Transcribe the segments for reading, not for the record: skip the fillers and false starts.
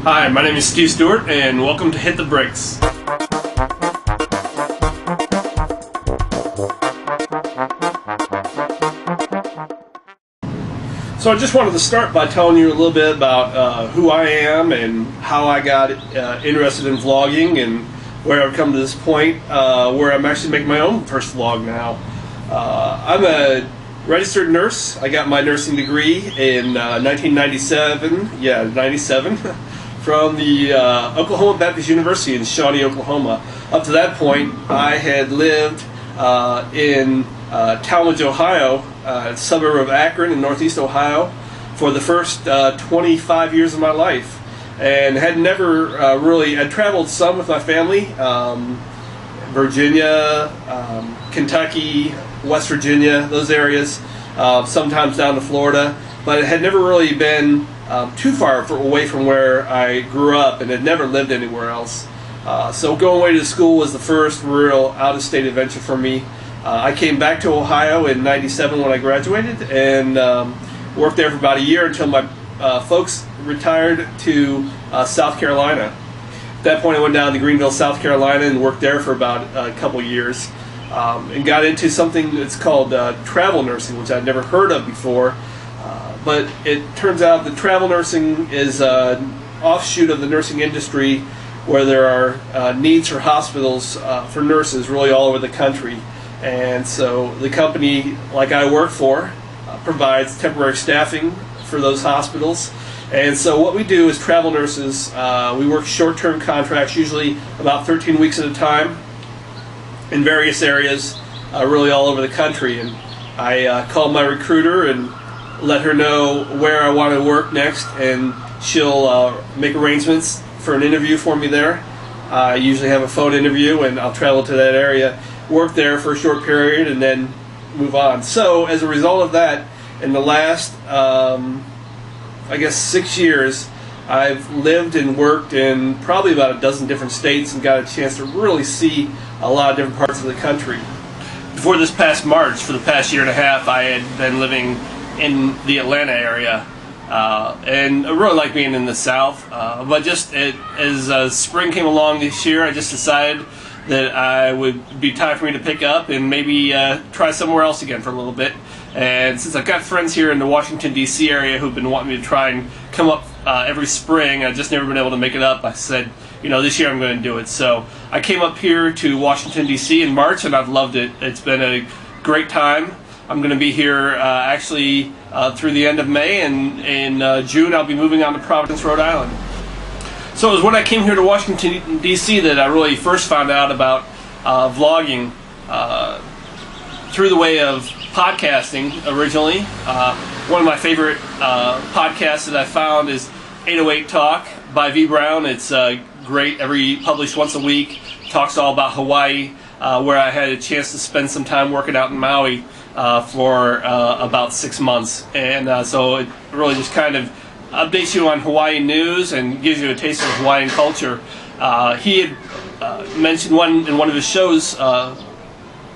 Hi, my name is Steve Stewart, and welcome to Hit the Bricks. So I just wanted to start by telling you a little bit about who I am and how I got interested in vlogging and where I've come to this point where I'm actually making my own first vlog now. I'm a registered nurse. I got my nursing degree in 1997, 97, from the Oklahoma Baptist University in Shawnee, Oklahoma. Up to that point, I had lived in Talmadge, Ohio, a suburb of Akron in northeast Ohio, for the first 25 years of my life, and had never I'd traveled some with my family, Virginia, Kentucky, West Virginia, those areas, sometimes down to Florida, but it had never really been too far away from where I grew up, and had never lived anywhere else. So going away to school was the first real out-of-state adventure for me. I came back to Ohio in '97 when I graduated, and worked there for about a year until my folks retired to South Carolina. At that point, I went down to Greenville, South Carolina, and worked there for about a couple years, and got into something that's called travel nursing, which I'd never heard of before. But it turns out that travel nursing is an offshoot of the nursing industry, where there are needs for hospitals for nurses really all over the country. And so the company, like I work for, provides temporary staffing for those hospitals. And so what we do as travel nurses, we work short-term contracts, usually about 13 weeks at a time, in various areas, really all over the country. And I call my recruiter and let her know where I want to work next, and she'll make arrangements for an interview for me there. I usually have a phone interview, and I'll travel to that area, work there for a short period, and then move on. So as a result of that, in the last, I guess 6 years, I've lived and worked in probably about a dozen different states and got a chance to really see a lot of different parts of the country. Before this past March, for the past year and a half, I had been living in the Atlanta area, and I really like being in the South, but just as spring came along this year, I just decided that I would be time for me to pick up and maybe try somewhere else again for a little bit. And since I've got friends here in the Washington, D.C. area who've been wanting me to try and come up every spring, I've just never been able to make it up. I said, this year I'm going to do it. So I came up here to Washington, D.C. in March, and I've loved it. It's been a great time. I'm going to be here actually through the end of May, and in June I'll be moving on to Providence, Rhode Island. So it was when I came here to Washington, D.C. that I really first found out about vlogging through the way of podcasting originally. One of my favorite podcasts that I found is 808 Talk by V. Brown. It's great, published once a week. Talks all about Hawaii, where I had a chance to spend some time working out in Maui for about 6 months. And so it really just kind of updates you on Hawaiian news and gives you a taste of Hawaiian culture. He had mentioned in one of his shows,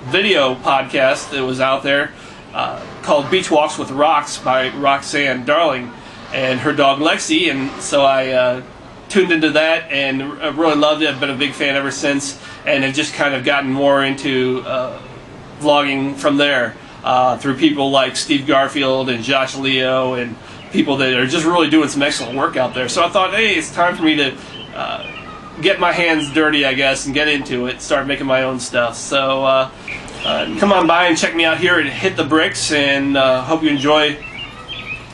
video podcast that was out there called Beach Walks with Rocks by Roxanne Darling and her dog Lexi, and so I tuned into that and really loved it. I've been a big fan ever since, and have just kind of gotten more into vlogging from there through people like Steve Garfield and Josh Leo and people that are just really doing some excellent work out there. So I thought, hey, it's time for me to get my hands dirty, I guess, and get into it, start making my own stuff. So come on by and check me out here at Hit the Bricks, and hope you enjoy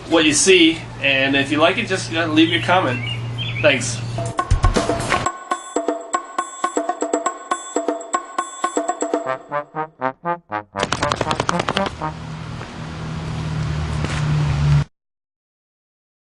what you see. And if you like it, just leave me a comment. Thanks.